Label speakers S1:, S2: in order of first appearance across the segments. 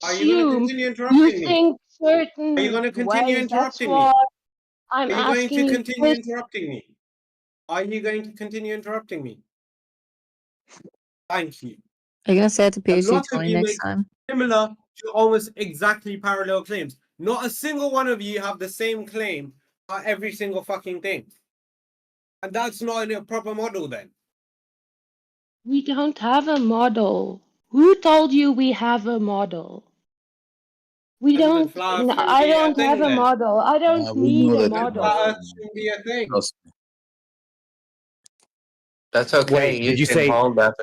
S1: Are you going to continue
S2: You
S1: interrupting me?
S2: think certain
S1: Are you going to continue
S2: ways. That's
S1: interrupting me?
S2: what I'm
S1: Are you going
S2: asking
S1: to
S2: you.
S1: continue interrupting me? Are you going to continue interrupting me? Thank you.
S3: Are you gonna say it to
S1: A
S3: PhD
S1: lot of
S3: 20
S1: you
S3: next
S1: make
S3: time?
S1: similar to almost exactly parallel claims. Not a single one of you have the same claim on every single fucking thing. And that's not a proper model then.
S2: We don't have a model. Who told you we have a model? We
S1: And then
S2: don't.
S1: flower
S2: No,
S1: shouldn't
S2: I
S1: be a
S2: don't
S1: thing
S2: have a
S1: then.
S2: model. I don't
S4: we
S2: need
S4: know
S2: a
S4: that
S1: Then
S4: it
S2: model.
S1: flower
S4: was.
S1: shouldn't be a thing.
S4: Trust me.
S5: That's okay.
S6: Wait, did you
S5: can
S6: say-
S5: hold that.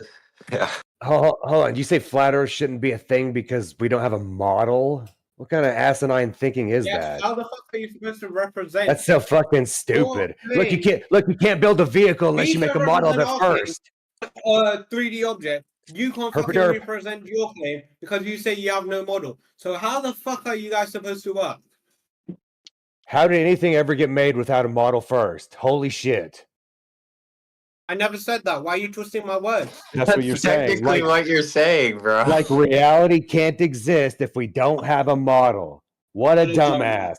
S5: Yeah.
S6: Hold on. Did you say flat Earth shouldn't be a thing because we don't have a model? What kind of asinine thinking is
S1: Yes,
S6: that?
S1: how the fuck are you supposed to represent?
S6: That's so fucking stupid.
S1: Your
S6: Look, you can't build a vehicle unless
S1: We
S6: you make a
S1: should
S6: model of it
S1: represent our
S6: first.
S1: a 3D object. You can't fucking
S6: Herpaderp.
S1: represent your claim because you say you have no model. So how the fuck are you guys supposed to work?
S6: How did anything ever get made without a model first? Holy shit.
S1: I never said that. Why are you twisting my words?
S6: That's what you're saying.
S5: Technically what you're saying, bro.
S6: Like reality can't exist if we don't have a model. What a dumbass.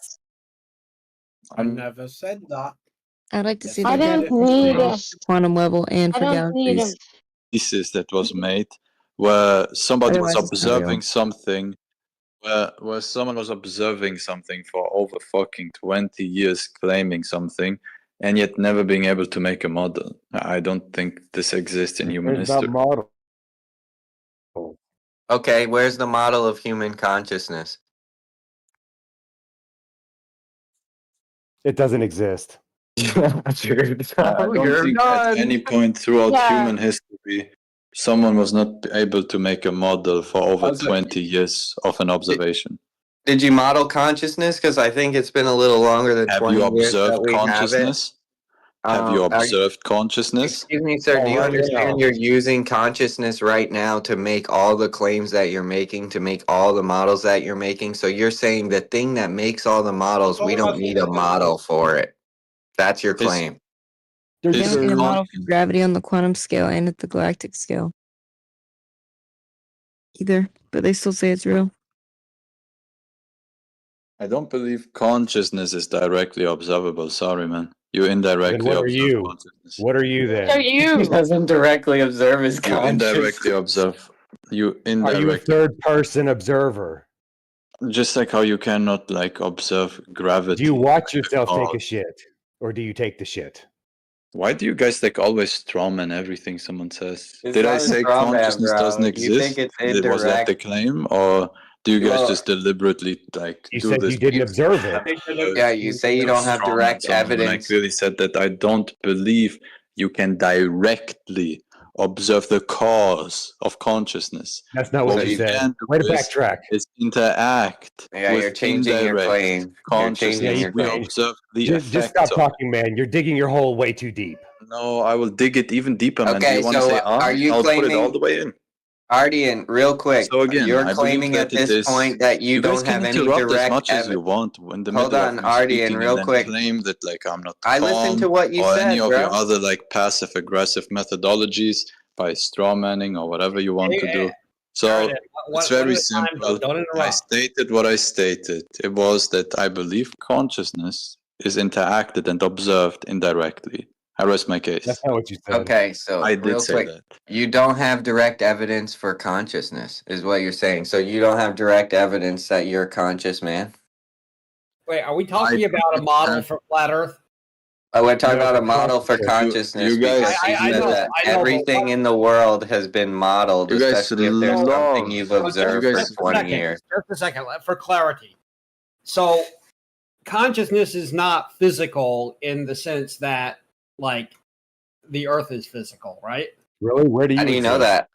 S1: I never said that.
S3: I'd like to see
S2: I
S3: the
S2: don't
S3: definition
S2: need
S3: of
S2: a.
S3: quantum level and
S2: I
S3: for
S2: don't need a.
S3: galaxies.
S4: Thesis that was made where somebody was
S3: Otherwise, it's not real.
S4: observing something, where someone was observing something for over fucking 20 years, claiming something, and yet never being able to make a model. I don't think this exists in human
S6: There's
S4: history.
S6: that model.
S5: Okay, where's the model of human consciousness?
S6: It doesn't exist.
S4: I don't think at any point throughout
S2: Yeah.
S4: human history someone was not able to make a model for over
S5: How's that?
S4: 20 years of an observation.
S5: Did you model consciousness? Because I think it's been a little longer than
S4: Have
S5: 20
S4: you
S5: years that
S4: observed
S5: we have it.
S4: consciousness? Have you observed consciousness?
S5: Excuse me, sir. Do you
S6: right
S5: understand
S6: now.
S5: you're using consciousness right now to make all the claims that you're making, to make all the models that you're making? So you're saying the thing that makes all the models, we don't need a model for it. That's your
S4: Is-
S5: claim.
S3: They
S4: Is
S3: don't need a
S4: con-
S3: model for gravity on the quantum scale and at the galactic scale. Either, but they still say it's real.
S4: I don't believe consciousness is directly observable. Sorry, man. You indirectly
S6: Then what are
S4: observe
S6: you?
S4: consciousness.
S6: What are you then?
S2: So you.
S5: doesn't directly observe his
S4: You indirectly observe. You
S6: Are you a
S4: indirectly,
S6: third person observer?
S4: just like how you cannot like observe gravity.
S6: Do you watch yourself take a
S4: cause.
S6: shit? Or do you take the shit?
S4: Why do you guys like always strawman everything someone says?
S5: It's
S4: Did I
S5: not a
S4: say
S5: straw man,
S4: consciousness
S5: bro.
S4: doesn't
S5: You
S4: exist?
S5: think it's
S4: Was that the
S5: indirect.
S4: claim, or do you guys
S5: Well,
S4: just deliberately like
S6: You
S4: do
S6: said
S4: this?
S6: you didn't observe it.
S5: Yeah, you say you don't have
S4: Strawman
S5: direct
S4: someone when I
S5: evidence.
S4: clearly said that I don't believe you can directly observe the cause of consciousness.
S6: That's not what
S5: So
S6: you
S5: you
S6: said.
S4: can do
S6: Way to
S4: is-
S6: backtrack.
S4: Is interact
S5: Yeah,
S4: with
S5: you're changing your
S4: indirect
S5: claim. You're
S4: consciousness.
S5: changing your
S4: We
S5: claim.
S4: observe the
S6: Just
S4: effects
S6: stop
S4: of
S6: talking, man. You're digging your hole way too deep.
S4: it. No, I will dig it even deeper, man. Do
S5: Okay,
S4: you want to
S5: so
S4: say
S5: are you
S4: I'll put it
S5: claiming-
S4: all the way in.
S5: Ardian, real quick,
S4: So again,
S5: you're
S4: I believe
S5: claiming
S4: that
S5: at this
S4: it is-
S5: point that you
S4: guys
S5: don't
S4: can
S5: have any
S4: interrupt as
S5: direct
S4: much as
S5: evidence.
S4: you want in the
S5: Hold
S4: middle
S5: on,
S4: of me
S5: Ardian,
S4: speaking
S5: real
S4: and then
S5: quick.
S4: claim that like I'm not
S5: I listened to what you
S4: or
S5: said,
S4: any of
S5: bro.
S4: your other like passive aggressive methodologies by straw manning or whatever you want to do. So it's very simple.
S1: Don't
S4: I
S1: interrupt.
S4: stated what I stated. It was that I believe consciousness is interacted and observed indirectly. I rest my case.
S6: That's not what you said.
S5: Okay, so
S4: I did
S5: real
S4: say
S5: quick,
S4: that.
S5: you don't have direct evidence for consciousness, is what you're saying. So you don't have direct evidence that you're a conscious man.
S1: Wait, are we talking about a model for flat Earth?
S5: Oh, we're talking
S6: No,
S5: about a
S6: for
S5: model for
S6: consciousness.
S5: consciousness
S4: You guys-
S5: because
S1: I
S5: you said
S1: know,
S5: that
S1: I know, but
S5: everything
S1: what-
S5: in the world has been modeled,
S4: You guys
S5: especially if there's
S4: love-
S5: something you've
S4: you
S5: observed
S4: guys-
S5: for 20 years.
S1: Just a second, for clarity. So, consciousness is not physical in the sense that, like, the Earth is physical, right?
S6: Really? Where do you
S5: How do you know
S6: exist?
S5: that?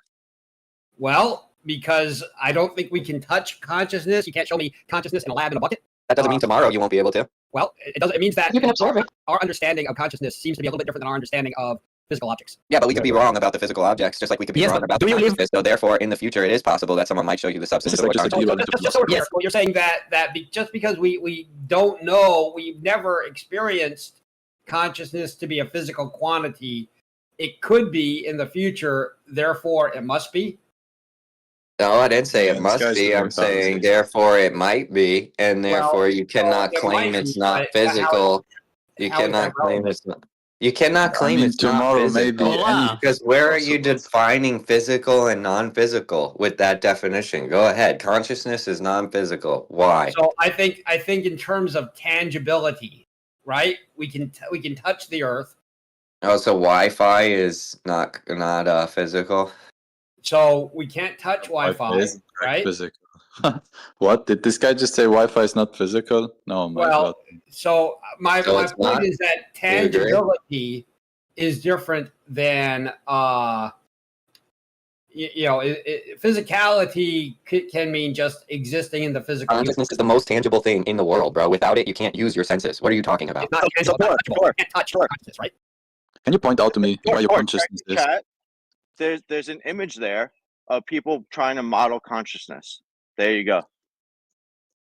S1: Well, because I don't think we can touch consciousness. You can't show me consciousness in a lab in a bucket.
S5: That doesn't mean tomorrow you won't be able to.
S1: Well, it doesn't. It means that
S2: You can observe it.
S1: our understanding of consciousness seems to be a little bit different than our understanding of physical objects.
S5: Yeah, but we could be wrong about the physical objects, just like we could be
S1: Yes,
S5: wrong
S1: but
S5: about
S1: do
S5: the
S1: you believe-
S5: consciousness. So therefore, in the future, it is possible that someone might show you the substance
S4: This is
S5: of
S4: like
S5: what
S4: just a
S5: consciousness
S4: deal.
S1: Just so we're clear, well, you're saying that because we don't know, we've never experienced consciousness to be a physical quantity. It could be in the future. Therefore, it must be.
S5: No, I didn't say
S4: Yeah,
S5: it
S4: this
S5: must
S4: guy's
S5: be.
S4: doing
S5: I'm saying
S4: fallacies.
S5: therefore it might be, and therefore you cannot
S7: it
S5: claim
S7: might
S5: it's
S7: be,
S5: not
S7: but
S5: physical. You
S7: how is that
S5: cannot claim
S7: relevant?
S5: it's not. You cannot
S4: I
S5: claim
S4: mean,
S5: it's not
S4: tomorrow maybe
S5: physical.
S4: any.
S5: Because where are you
S4: possible.
S5: defining physical and non-physical with that definition? Go ahead. Consciousness is non-physical. Why?
S7: So I think in terms of tangibility, right? We can touch the Earth.
S5: Oh, so Wi-Fi is not physical.
S7: So we can't touch Wi-Fi,
S4: is in fact
S7: right?
S4: physical. What did this guy just say? Wi-Fi is not physical? No, my
S7: Well,
S4: God.
S7: so my
S5: So it's
S7: point
S5: not?
S7: is that
S5: Do you agree?
S7: tangibility is different than physicality can mean just existing in the physical universe.
S5: Consciousness is the most tangible thing in the world, bro. Without it, you can't use your senses. What are you talking about?
S7: It's not tangible, it's not touchable. You can't touch consciousness, right?
S4: Can you point out to me where your
S8: George,
S4: consciousness is?
S8: chat. There's an image there of people trying to model consciousness. There you go.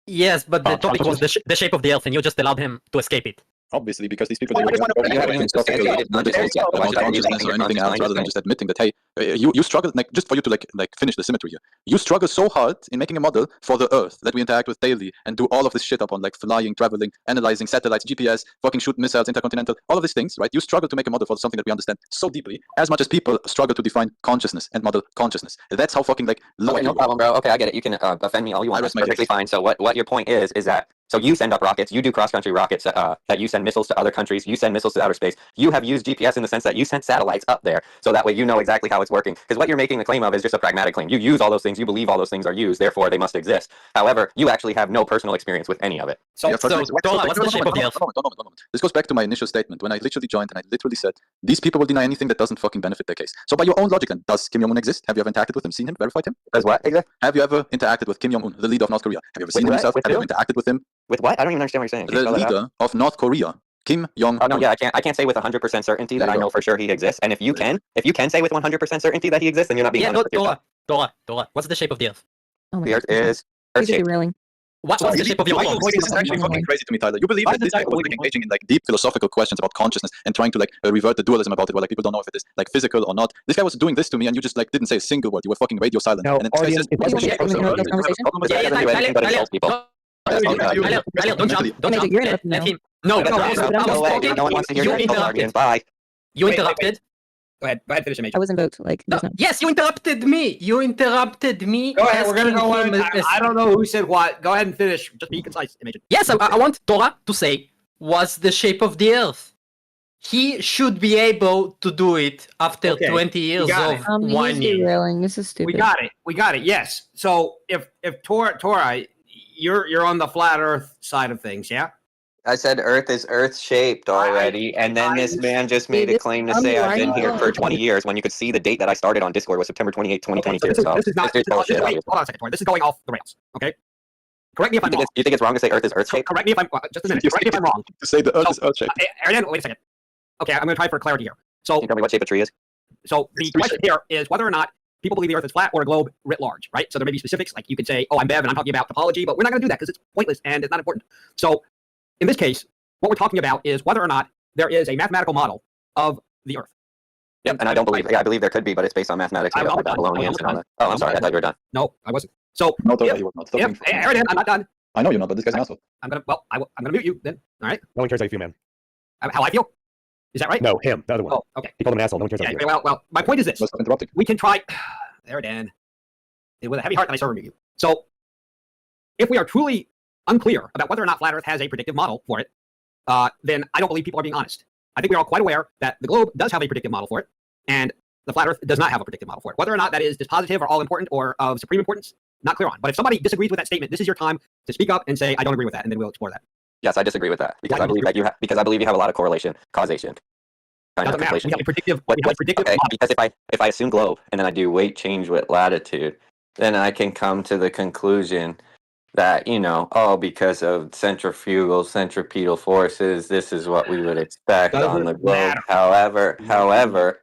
S9: Yes, but the topic was the shape of the earth, and you just allowed him to escape it.
S4: Obviously, because these people
S8: Well,
S4: they
S8: I just wanna know
S5: You haven't even substantiated consciousness yet. So why
S4: about
S5: should I believe
S4: consciousness or
S5: you're
S4: anything else
S5: conscious
S4: rather than
S5: mind?
S4: just admitting that hey, you struggle like just for you to like finish the symmetry here. You struggle so hard in making a model for the Earth that we interact with daily and do all of this shit up on like flying, traveling, analyzing satellites, GPS, fucking shoot missiles, intercontinental, all of these things, right? You struggle to make a model for something that we understand so deeply, as much as people struggle to define consciousness and model consciousness. That's how fucking like low
S5: Okay,
S4: you
S5: no
S4: are.
S5: problem, bro. Okay, I get it. You can offend me all you want. That's perfectly fine. So what your point is that so you send up rockets, you do cross-country rockets that you send missiles to other countries, you send missiles to outer space. You have used GPS in the sense that you sent satellites up there, so that way you know exactly how it's working. Because what you're making the claim of is just a pragmatic claim. You use all those things, you believe all those things are used, therefore they must exist. However, you actually have no personal experience with any of it.
S9: So, what's the shape of the earth?
S4: One moment. This goes back to my initial statement when I literally joined and I literally said these people will deny anything that doesn't fucking benefit their case. So by your own logic, then, does Kim Jong-un exist? Have you ever interacted with him, seen him, verified him?
S5: Does what exactly?
S4: Have you ever interacted with Kim Jong-un, the leader of North Korea? Have you ever seen him
S5: what?
S4: yourself?
S5: With
S4: Have you
S5: who?
S4: ever interacted with him?
S5: With what? I don't even understand what you're saying. Can you
S4: The
S5: spell that out?
S4: leader of North Korea, Kim Jong-un.
S5: Oh no, yeah, I can't say with 100% certainty that I know for sure he exists. And if you can say with 100% certainty that he exists, then you're not being honest with yourself.
S9: Dora, what's the shape of the earth?
S3: Oh my
S5: The Earth
S3: God.
S5: is
S3: You're
S5: Earth-shaped.
S3: derailing.
S9: What's the shape of your world?
S4: This is actually fucking crazy to me, Tyler. You believe that this guy was like engaging in like deep philosophical questions about consciousness and trying to like revert the dualism about it, where like people don't know if it is like physical or not. This guy was doing this to me, and you just like didn't say a single word. You were fucking radio silent.
S6: No,
S4: and then this guy
S6: audience,
S4: says,
S6: it's
S3: the shape of the earth.
S9: Yeah,
S5: doesn't do anything but insult people.
S9: Tyler, don't jump. Don't jump.
S3: You're interrupting
S9: Let
S3: now.
S9: him. No,
S5: That's
S9: I
S5: right,
S9: was
S5: bro. Go away.
S9: talking.
S5: No one wants to hear
S9: You
S5: your insult
S9: interrupted.
S5: arguments. Bye.
S9: You
S7: Wait,
S9: interrupted.
S7: Go ahead, finish it, Major.
S3: I was invoked. Like,
S9: No,
S3: there's no.
S9: yes, you interrupted me. You interrupted me.
S7: Go ahead, we're gonna go
S9: asking
S7: on.
S9: him
S7: I don't know who said what. Go ahead and finish. Just be concise, Major.
S9: Yes, I want Dora to say what's the shape of the earth. He should be able to do it after
S7: Okay,
S9: 20 years
S7: got
S9: of
S7: it.
S3: He's
S9: whining.
S3: derailing. This is stupid.
S7: We got it. Yes. So if Tora, you're on the flat Earth side of things, yeah.
S5: I said Earth is Earth-shaped already, and then this man just made a claim to say I've been here for 20 years when you could see the date that I started on Discord was September 28, 2022.
S7: So this is not.
S5: This is bullshit.
S7: Hold on a second, Tora. This is going off the rails. Okay. Correct me if I'm wrong.
S5: You think it's wrong to say Earth is Earth-shaped?
S7: Correct me if I'm just a minute. Correct me if I'm wrong.
S4: to say the Earth is Earth-shaped.
S7: Ariane, wait a second. Okay, I'm going to try for clarity here.
S5: Can you tell me what shape a tree is?
S7: So the question here is whether or not people believe the Earth is flat or a globe writ large, right? So there may be specifics, like you could say, oh, I'm Bev and I'm talking about topology, but we're not going to do that because it's pointless and it's not important. So in this case, what we're talking about is whether or not there is a mathematical model of the Earth.
S5: Yep, and I don't believe. Yeah, I believe there could be, but it's based on mathematics.
S7: I'm
S5: The
S7: almost done.
S5: Babylonians and all that. Oh, I'm sorry. I thought you were done.
S7: No, I wasn't. So
S4: No, Tyler,
S7: if,
S4: you were not. Stop being fucking-
S7: Ariane, I'm not done.
S4: I know you're not, but this guy's an asshole.
S7: I'm going to mute you then. All right.
S6: No one cares how you feel, man.
S7: How I feel. Is that right?
S6: No, him, the other one.
S7: Oh, okay.
S6: He called him an asshole. No one cares how
S7: Yeah,
S6: you feel.
S7: well, my point is this.
S4: So stop interrupting.
S7: We can try. There, Dan. With a heavy heart that I serve you. So, if we are truly unclear about whether or not flat Earth has a predictive model for it, then I don't believe people are being honest. I think we are all quite aware that the globe does have a predictive model for it, and the flat Earth does not have a predictive model for it. Whether or not that is dispositive or all important or of supreme importance, not clear on. But if somebody disagrees with that statement, this is your time to speak up and say, I don't agree with that, and then we'll explore that.
S5: Yes, I disagree with that because
S7: Why
S5: I
S7: do you
S5: believe that because I believe you have a lot of correlation, causation. Kind of
S7: Doesn't matter.
S5: conflation.
S7: We have a predictive,
S5: Okay,
S7: model.
S5: because if I assume globe and then I do weight change with latitude, then I can come to the conclusion that, because of centripetal forces, this is what we would expect on the
S7: Doesn't
S5: globe.
S7: matter.
S5: However,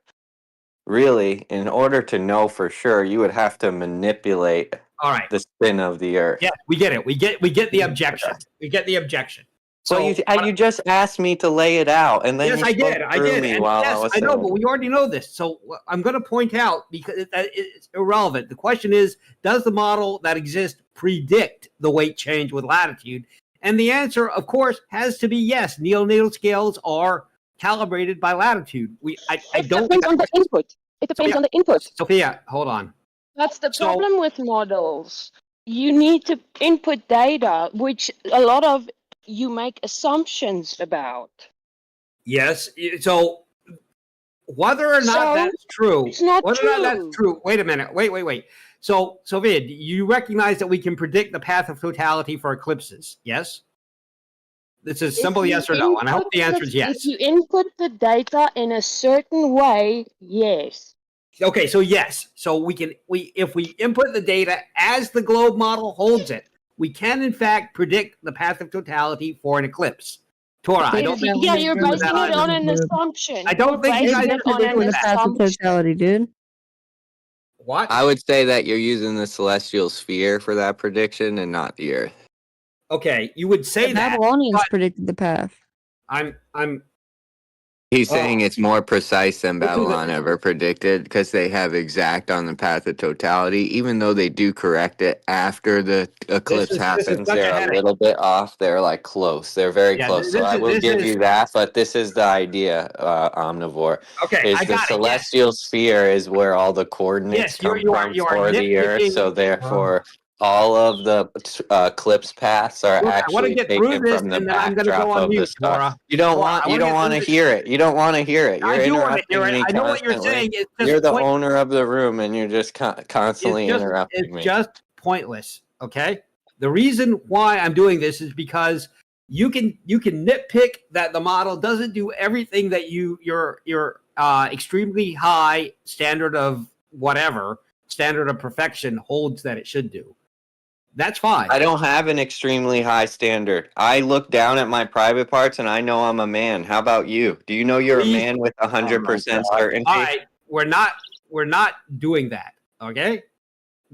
S5: really, in order to know for sure, you would have to manipulate
S7: All right.
S5: the spin of the Earth.
S7: Yeah, we get it. We get the objection. We get the objection. So
S5: you just asked me to lay it out, and then
S7: yes,
S5: you
S7: I
S5: spoke
S7: did. I
S5: through
S7: did.
S5: me
S7: And
S5: while
S7: yes,
S5: I was
S7: I know,
S5: saying
S7: but we already know this. So I'm going to point out because it's irrelevant. The question is, does the model that exists predict the weight change with latitude? And the answer, of course, has to be yes. Neonatal scales are calibrated by latitude. I
S2: It
S7: don't
S2: depends on the input. It depends on the input.
S7: Sophia, hold on.
S2: That's the
S7: So-
S2: problem with models. You need to input data, which a lot of you make assumptions about.
S7: Yes. So whether or not
S2: So,
S7: that's true,
S2: it's not
S7: whether or not that's
S2: true.
S7: true. Wait a minute. Wait. So, Sophia, you recognize that we can predict the path of totality for eclipses? Yes. It's a simple
S2: If you
S7: yes or no, and I hope the
S2: input
S7: answer is yes.
S2: If you input the data in a certain way, yes.
S7: Okay, so yes. So if we input the data as the globe model holds it, we can in fact predict the path of totality for an eclipse. Torah, I don't think
S2: Yeah,
S7: you
S2: you're
S7: agree with
S2: basing
S7: that
S2: it on
S7: either.
S2: an assumption.
S7: I don't
S2: You're
S7: think you
S2: basing
S7: guys
S2: it on an
S3: Predicting the path of
S2: assumption.
S3: totality, dude.
S7: What?
S5: I would say that you're using the celestial sphere for that prediction and not the Earth.
S7: Okay, you would say
S3: The
S7: that.
S3: Babylonians
S7: but
S3: predicted the path.
S7: I'm
S5: He's saying
S7: Oh.
S5: it's more precise than
S7: This is a-
S5: Babylon ever predicted because they have exact on the path of totality. Even though they do correct it after the eclipse
S7: this is
S5: happens,
S7: such a
S5: they're a
S7: headache.
S5: little bit off. They're like close. They're very
S7: Yeah,
S5: close. So I will
S7: this
S5: give
S7: is-
S5: you that. But this is the idea, Omnivore.
S7: Okay,
S5: Is
S7: I
S5: the
S7: got it. Yes.
S5: celestial sphere is where all the coordinates
S7: Yes, you
S5: come
S7: are
S5: from for the Earth.
S7: nitpicking.
S5: So therefore, all of the eclipse paths are
S7: Look, I want to
S5: actually
S7: get through
S5: taken
S7: this,
S5: from the
S7: and then I'm going to go
S5: backdrop
S7: on
S5: of the
S7: mute,
S5: star.
S7: Torah.
S5: You don't
S7: Torah,
S5: want
S7: I
S5: you
S7: wanna
S5: don't
S7: get
S5: want to
S7: through this.
S5: hear it. You don't want to hear it. You're
S7: I do want to
S5: interrupting
S7: hear it.
S5: me
S7: I know what you're
S5: constantly.
S7: saying. It's just
S5: You're the
S7: point-
S5: owner of the room, and you're just constantly interrupting
S7: it's
S5: me.
S7: just pointless. Okay. The reason why I'm doing this is because you can nitpick that the model doesn't do everything that your extremely high standard of perfection holds that it should do. That's fine.
S5: I don't have an extremely high standard. I look down at my private parts, and I know I'm a man. How about you? Do you know you're
S7: Please-
S5: a man with 100%
S8: God.
S5: certainty?
S7: All right, we're not doing that. Okay,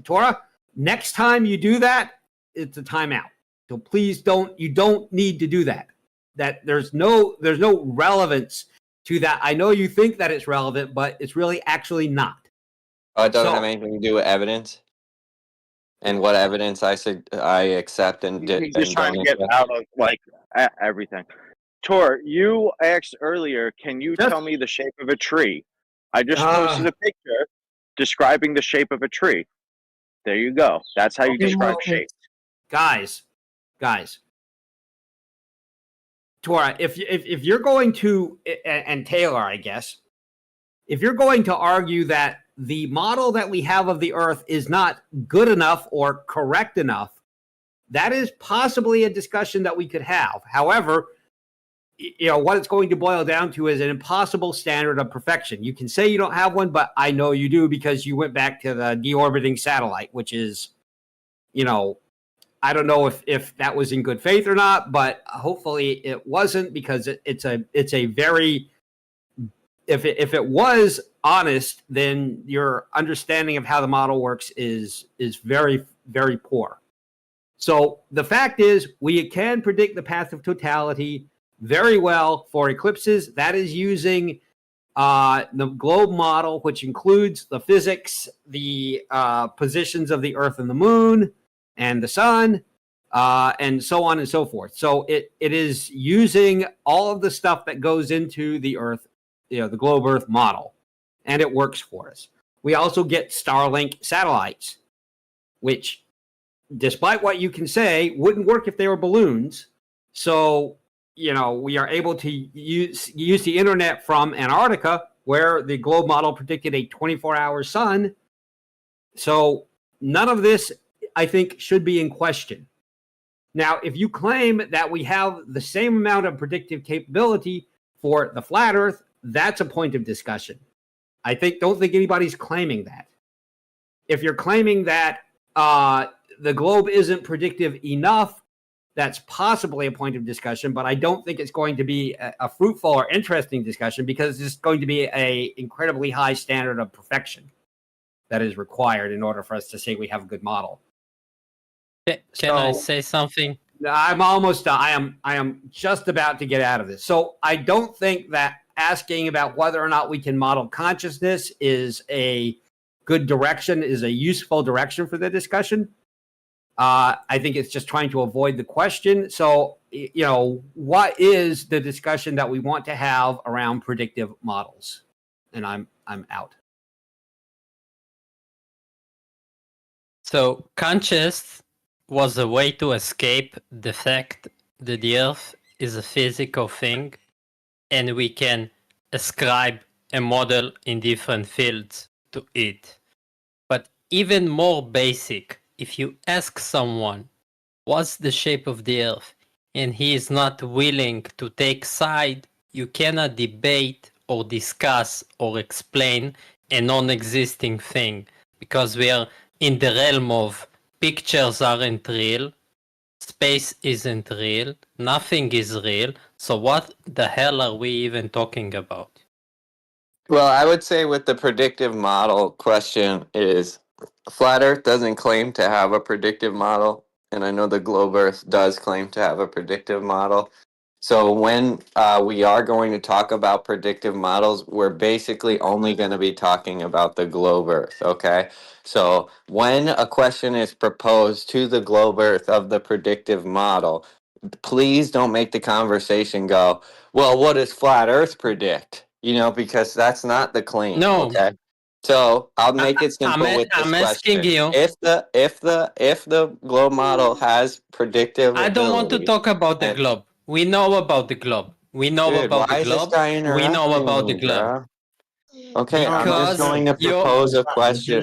S7: Torah. Next time you do that, it's a timeout. So please don't. You don't need to do that. That there's no relevance to that. I know you think that it's relevant, but it's really actually not.
S5: Oh, it doesn't
S7: So-
S5: have anything to do with evidence. And what evidence I accept and
S8: He's just trying to
S5: don't
S8: get
S5: accept.
S8: out of like everything. Tor, you asked earlier, can you
S7: Just-
S8: tell me the shape of a tree? I just
S7: Ah.
S8: posted a picture describing the shape of a tree. There you go. That's how you
S3: Okay,
S8: describe
S3: well,
S8: shape.
S7: guys. Torah, if you're going to, and Tayler, I guess, if you're going to argue that the model that we have of the Earth is not good enough or correct enough, that is possibly a discussion that we could have. However, what it's going to boil down to is an impossible standard of perfection. You can say you don't have one, but I know you do because you went back to the deorbiting satellite, which is, I don't know if that was in good faith or not, but hopefully it wasn't, because it's a very, if it was honest, then your understanding of how the model works is very, very poor. So the fact is, we can predict the path of totality very well for eclipses. That is using the globe model, which includes the physics, the positions of the Earth and the Moon and the Sun, and so on and so forth. So it is using all of the stuff that goes into the Earth, the globe Earth model, and it works for us. We also get Starlink satellites, which, despite what you can say, wouldn't work if they were balloons. So, we are able to use the internet from Antarctica, where the globe model predicted a 24-hour sun. So none of this, I think, should be in question. Now, if you claim that we have the same amount of predictive capability for the flat Earth, that's a point of discussion. Don't think anybody's claiming that. If you're claiming that the globe isn't predictive enough, that's possibly a point of discussion, but I don't think it's going to be a fruitful or interesting discussion, because it's going to be an incredibly high standard of perfection that is required in order for us to say we have a good model.
S9: Can I
S7: So-
S9: say something?
S7: I'm almost done. I am just about to get out of this. So I don't think that asking about whether or not we can model consciousness is a good direction, is a useful direction for the discussion. I think it's just trying to avoid the question. So, what is the discussion that we want to have around predictive models? And I'm out.
S9: So conscious was a way to escape the fact that the Earth is a physical thing, and we can ascribe a model in different fields to it. But even more basic, if you ask someone what's the shape of the Earth, and he is not willing to take side, you cannot debate or discuss or explain a non-existing thing, because we are in the realm of pictures aren't real, space isn't real, nothing is real, so what the hell are we even talking about?
S5: Well, I would say with the predictive model question is Flat Earth doesn't claim to have a predictive model, and I know the Globe Earth does claim to have a predictive model. So when we are going to talk about predictive models, we're basically only going to be talking about the Globe Earth, okay? So when a question is proposed to the Globe Earth of the predictive model, please don't make the conversation go, well, what does Flat Earth predict? Because that's not the claim,
S9: No.
S5: okay? So I'll make it simple with this
S9: I'm
S5: question.
S9: asking you.
S5: If the globe model has predictive
S9: I don't want to
S5: ability,
S9: talk about the
S5: and-
S9: globe. We know about the globe. We know
S5: dude,
S9: about
S5: why
S9: the
S5: is this
S9: globe.
S5: guy
S9: We know
S5: interrupting
S9: about the
S5: me,
S9: globe.
S5: bro? Okay, I'm just
S9: Because
S5: going to
S9: you're-
S5: propose a question.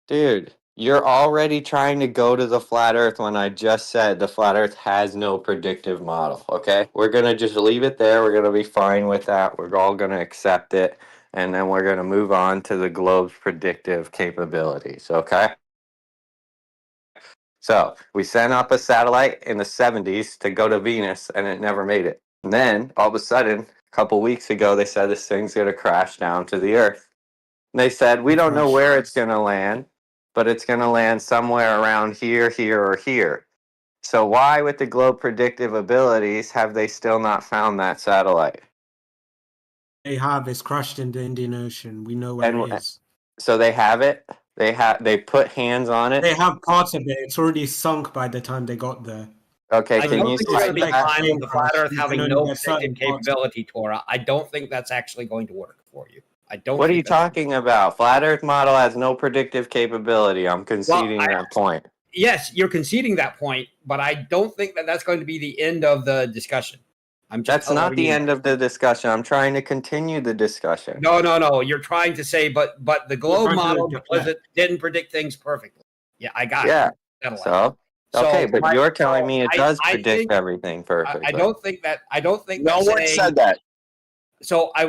S5: Dude, you're already trying to go to the flat earth when I just said the flat earth has no predictive model, okay? We're going to just leave it there. We're going to be fine with that. We're all going to accept it. And then we're going to move on to the globe's predictive capabilities, okay? So we sent up a satellite in the 70s to go to Venus, and it never made it. And then, all of a sudden, a couple weeks ago, they said this thing's going to crash down to the Earth. And they said, we don't know where it's going to land, but it's going to land somewhere around here, here, or here. So why, with the globe predictive abilities, have they still not found that satellite?
S10: They have. It's crashed in the Indian Ocean. We know where
S5: And
S10: it is.
S5: so they have it. They put hands on it.
S10: They have parts of it. It's already sunk by the time they got there.
S5: Okay,
S7: I
S5: can
S7: don't
S5: you
S7: think we're going to be
S10: like
S7: fine
S10: plane
S7: with the flat
S10: crash,
S7: Earth
S10: you
S7: having
S10: can
S7: no
S10: only get certain
S7: predictive
S10: parts of it.
S7: capability, Torah. I don't think that's actually going to work for you. I don't.
S5: What are
S7: think
S5: you
S7: that's-
S5: talking about? Flat Earth model has no predictive capability. I'm conceding that point.
S7: Yes, you're conceding that point, but I don't think that that's going to be the end of the discussion. I'm just
S5: That's not
S7: telling
S5: the
S7: you.
S5: end of the discussion. I'm trying to continue the discussion.
S7: No. You're trying to say, but the globe
S10: trying to
S7: model
S10: deflect.
S7: didn't predict things perfectly. Yeah, I got
S5: Yeah.
S7: it. Settle it.
S5: So, okay, but you're telling me it does
S7: I
S5: predict
S7: think-
S5: everything perfectly.
S7: I don't think that. I don't think
S5: No
S7: that
S5: one
S7: saying-
S5: said that.
S7: So I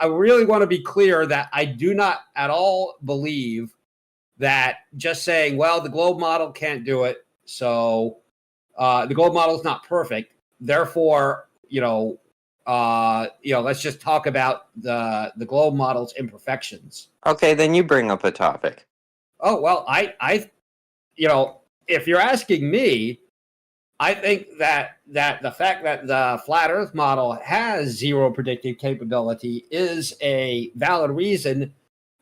S7: really want to be clear that I do not at all believe that just saying, well, the globe model can't do it, so the globe model is not perfect. Therefore, let's just talk about the globe model's imperfections.
S5: Okay, then you bring up a topic.
S7: Oh well, if you're asking me, I think that the fact that the flat Earth model has zero predictive capability is a valid reason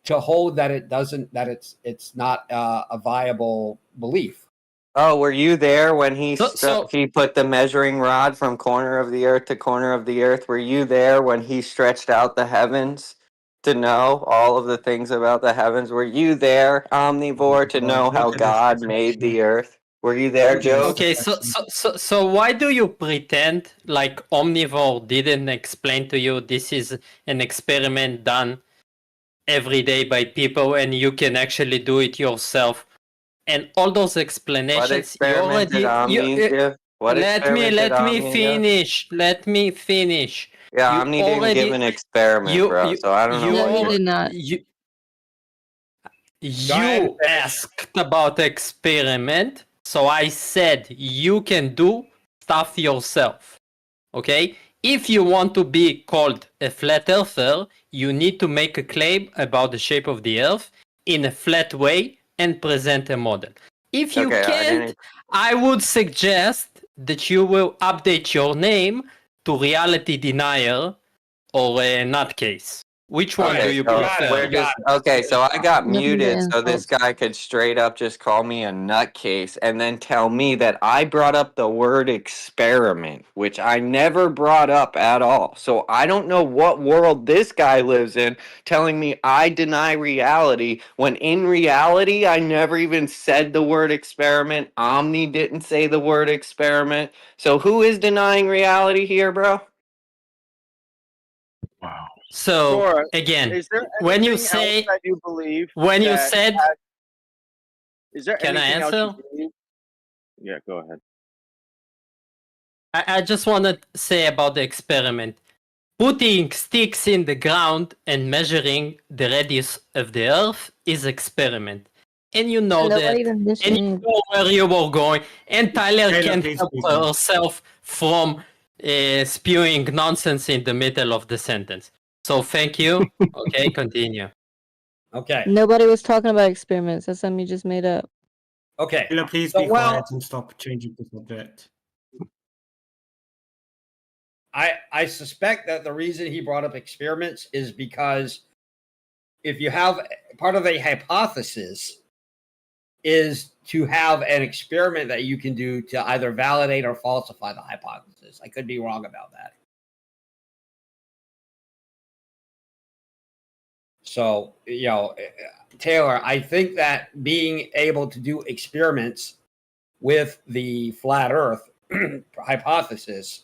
S7: to hold that it doesn't, that it's not a viable belief.
S5: Oh, were you there when he
S9: So-
S5: he put the measuring rod from corner of the earth to corner of the earth? Were you there when he stretched out the heavens to know all of the things about the heavens? Were you there, Omnivore, to know how God made the earth? Were you there, Joe?
S9: Okay, so why do you pretend like Omnivore didn't explain to you this is an experiment done every day by people and you can actually do it yourself? And all those explanations,
S5: What experiment did Omni give? What
S9: let me
S5: experiment did Omni give?
S9: finish. Let me finish.
S5: Yeah,
S9: You
S5: Omni didn't give
S9: already-
S5: an experiment, bro. So I don't know
S3: No,
S5: what
S3: he
S5: you're...
S3: did not.
S9: You asked about experiment, so I said you can do stuff yourself. Okay? If you want to be called a flat earther, you need to make a claim about the shape of the earth in a flat way and present a model. If you
S5: Okay, I
S9: can't,
S5: didn't.
S9: I would suggest that you will update your name to Reality Denier or Nutcase. Which one do
S5: Okay,
S9: you
S5: so
S9: prefer?
S5: we're just okay. So I got
S3: Nothing but
S5: muted, so this
S3: insults.
S5: guy could straight up just call me a nutcase and then tell me that I brought up the word experiment, which I never brought up at all. So I don't know what world this guy lives in, telling me I deny reality when in reality I never even said the word experiment. Omni didn't say the word experiment. So who is denying reality here, bro?
S9: So
S8: Tora,
S9: again,
S8: is there
S9: when you
S8: anything else
S9: say
S8: that you believe?
S9: when you
S8: that
S9: said,
S8: has- is there
S9: can I
S8: anything else you
S9: answer?
S8: believe? Yeah, go ahead.
S9: I just want to say about the experiment. Putting sticks in the ground and measuring the radius of the Earth is experiment. And you know
S3: Nobody
S9: that,
S3: even
S9: and you
S3: mentioned.
S9: know where you were going. And Tyler
S10: Taylor,
S9: can't
S10: please
S9: help
S10: speak now.
S9: herself from spewing nonsense in the middle of the sentence. So thank you. Okay, continue.
S7: Okay.
S3: Nobody was talking about experiments. That's something you just made up.
S7: Okay.
S10: Taylor, please
S7: So,
S10: be quiet and stop changing the subject.
S7: I suspect that the reason he brought up experiments is because if you have part of a hypothesis is to have an experiment that you can do to either validate or falsify the hypothesis. I could be wrong about that. So, Taylor, I think that being able to do experiments with the flat Earth hypothesis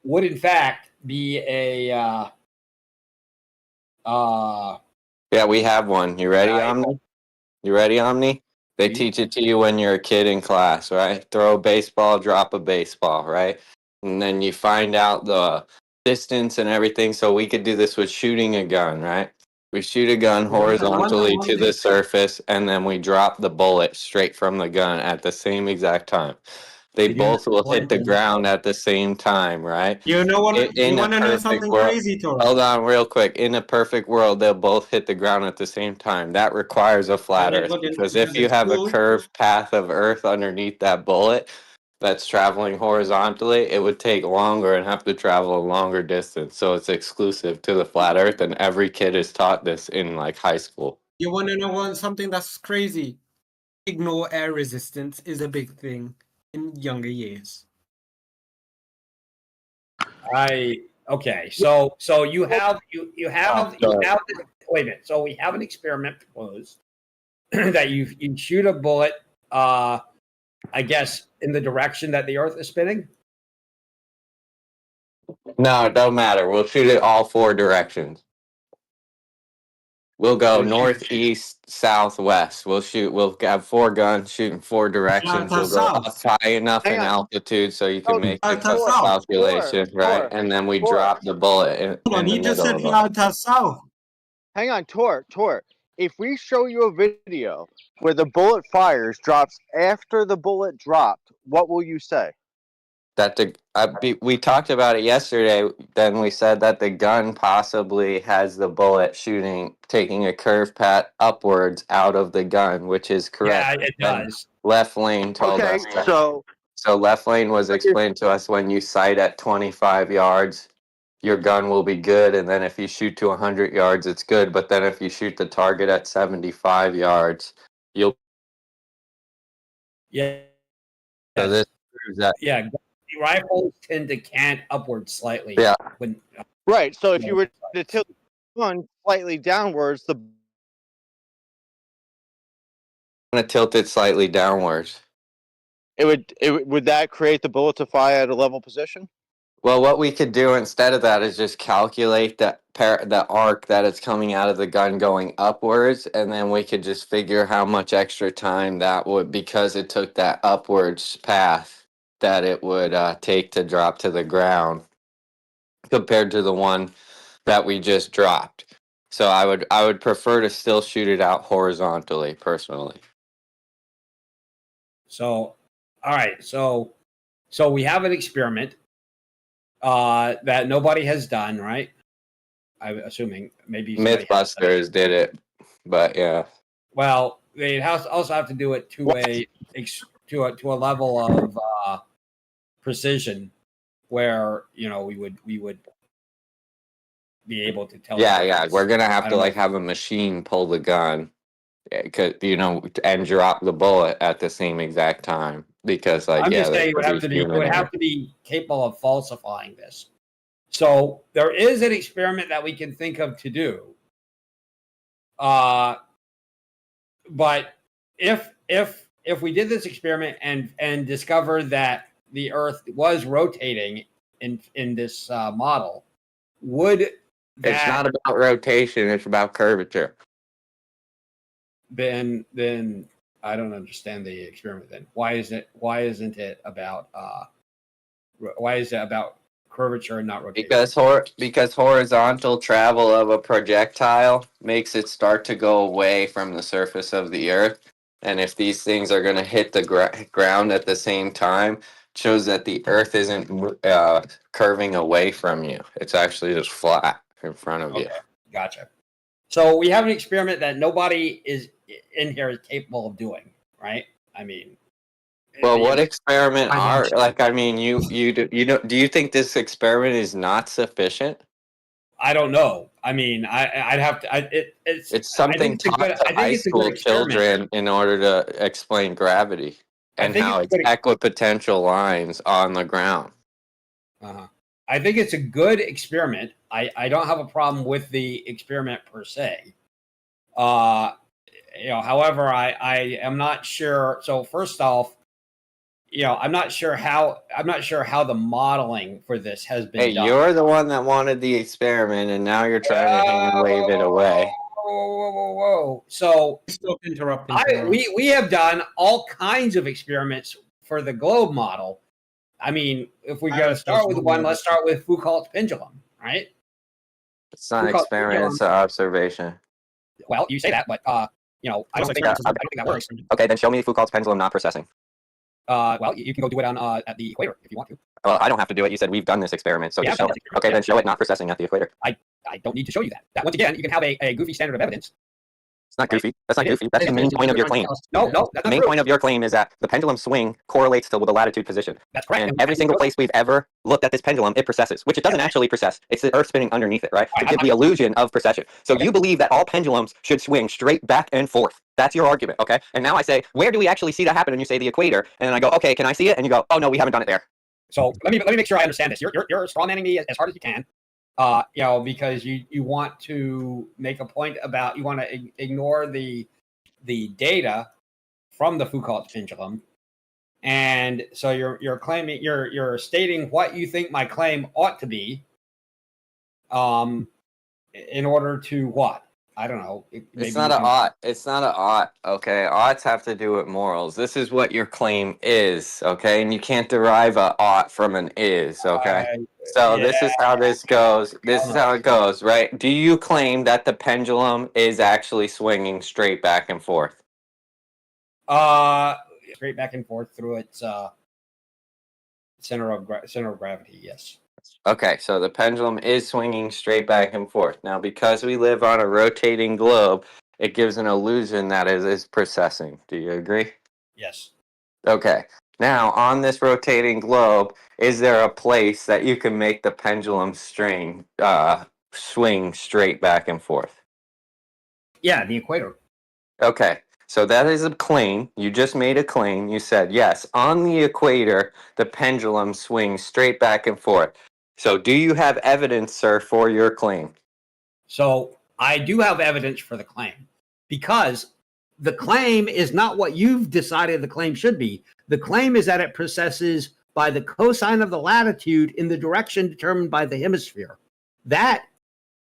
S7: would, in fact, be a
S5: Yeah, we have one. You ready, Omni? You ready, Omni? They teach it to you when you're a kid in class, right? Throw a baseball, drop a baseball, right? And then you find out the distance and everything. So we could do this with shooting a gun, right? We shoot a gun horizontally to the surface, and then we drop the bullet straight from the gun at the same exact time. They both will hit the ground at the same time, right?
S10: You know what? You
S5: In a
S10: want to know
S5: perfect
S10: something
S5: world,
S10: crazy, Tora?
S5: hold on real quick. In a perfect world, they'll both hit the ground at the same time. That requires a flat Earth, because if you
S10: it's
S5: have a
S10: cool.
S5: curved path of Earth underneath that bullet that's traveling horizontally, it would take longer and have to travel a longer distance. So it's exclusive to the flat Earth, and every kid is taught this in like high school.
S10: You want to know something that's crazy? Ignore air resistance is a big thing in younger years.
S7: Okay, so you have wait a minute. So we have an experiment proposed that you shoot a bullet, I guess, in the direction that the Earth is spinning.
S5: No, it don't matter. We'll shoot it all four directions. We'll go north, east, south, west. We'll have four guns shooting four directions. We'll go up high enough in altitude so you can make the calculation, right? And then we drop the bullet in the middle of them.
S10: south.
S8: Hang on, Tor. If we show you a video where the bullet fires, drops after the bullet dropped, what will you say?
S5: That we talked about it yesterday. Then we said that the gun possibly has the bullet taking a curve path upwards out of the gun, which is correct.
S7: Yeah, it does.
S5: Left lane told us that. So left lane was explained to us when you sight at 25 yards, your gun will be good, and then if you shoot to 100 yards, it's good. But then if you shoot the target at 75 yards, you'll.
S7: Yeah.
S5: So this proves that.
S7: Yeah, rifles tend to cant upwards slightly.
S5: Yeah.
S8: Right. So if you were to tilt the gun slightly downwards, the
S5: going to tilt it slightly downwards.
S8: would that create the bullet to fire at a level position?
S5: Well, what we could do instead of that is just calculate the arc that it's coming out of the gun going upwards, and then we could just figure how much extra time that would, because it took that upwards path, that it would take to drop to the ground compared to the one that we just dropped. So I would prefer to still shoot it out horizontally, personally.
S7: So, all right. So we have an experiment that nobody has done, right? I'm assuming maybe somebody has done it.
S5: Mythbusters did it, but yeah.
S7: Well, they'd also have to do it to a level of precision where we would be able to tell.
S5: Yeah, we're gonna have
S7: I
S5: to
S7: don't know
S5: like
S7: if-
S5: have a machine pull the gun, and drop the bullet at the same exact time because like
S7: I'm just
S5: there
S7: saying it would
S5: could
S7: have to be
S5: human error.
S7: capable of falsifying this. So there is an experiment that we can think of to do. But if we did this experiment and discovered that the Earth was rotating in this model, would that
S5: It's not about rotation; it's about curvature.
S7: then I don't understand the experiment. Then why isn't it about curvature and not rotation?
S5: Because horizontal travel of a projectile makes it start to go away from the surface of the Earth, and if these things are going to hit the ground at the same time, shows that the Earth isn't curving away from you. It's actually just flat in front of you.
S7: Gotcha. So we have an experiment that nobody is in here is capable of doing, right? I mean,
S5: Well, what experiment are
S7: Financially.
S5: like? I mean, do you think this experiment is not sufficient?
S7: I don't know. I mean, I'd have to.
S5: It's something taught to high school children in order to explain gravity and how it's equipotential lines on the ground.
S7: I think it's a good experiment. I don't have a problem with the experiment per se. However, I am not sure. So first off, I'm not sure how the modeling for this has been done.
S5: You're the one that wanted the experiment, and now you're trying to hang and wave it away.
S7: Whoa. So
S10: stop interrupting.
S7: we have done all kinds of experiments for the globe model. I mean, if we got to start with one, let's start with Foucault's pendulum, right?
S5: It's not an experiment; it's an observation.
S7: Well, you say that, but I don't think that works.
S5: Okay, then show me Foucault's pendulum not processing.
S7: Well, you can go do it at the equator if you want to.
S5: Well, I don't have to do it. You said we've done this experiment, so just show it. Okay, then show it not processing at the equator.
S7: I don't need to show you that. Once again, you can have a goofy standard of evidence.
S5: It's not goofy. That's not goofy. That's the main point of your claim.
S7: No,
S5: the main point of your claim is that the pendulum swing correlates to the latitude position.
S7: That's correct.
S5: And every single place we've ever looked at this pendulum, it precesses, which it doesn't actually precess. It's the Earth spinning underneath it, right? To give the illusion of precession. So you believe that all pendulums should swing straight back and forth. That's your argument, okay? And now I say, where do we actually see that happen? And you say the equator. And then I go, okay, can I see it? And you go, oh no, we haven't done it there.
S7: So let me make sure I understand this. You're strawmanning me as hard as you can. Because you want to make a point about, you want to ignore the data from the Foucault's pendulum, and so you're claiming you're stating what you think my claim ought to be, in order to what? I don't know.
S5: It's not an ought. It's not an ought. Okay, oughts have to do with morals. This is what your claim is. Okay, and you can't derive a ought from an is. Okay. So this is how this goes. This is how it goes, right? Do you claim that the pendulum is actually swinging straight back and forth?
S7: Straight back and forth through its center of gravity. Yes.
S5: Okay, so the pendulum is swinging straight back and forth. Now, because we live on a rotating globe, it gives an illusion that it is precessing. Do you agree?
S7: Yes.
S5: Okay. Now, on this rotating globe, is there a place that you can make the pendulum swing straight back and forth?
S7: Yeah, the equator.
S5: Okay. So that is a claim. You just made a claim. You said, yes, on the equator, the pendulum swings straight back and forth. So do you have evidence, sir, for your claim?
S7: So I do have evidence for the claim, because the claim is not what you've decided the claim should be. The claim is that it precesses by the cosine of the latitude in the direction determined by the hemisphere. That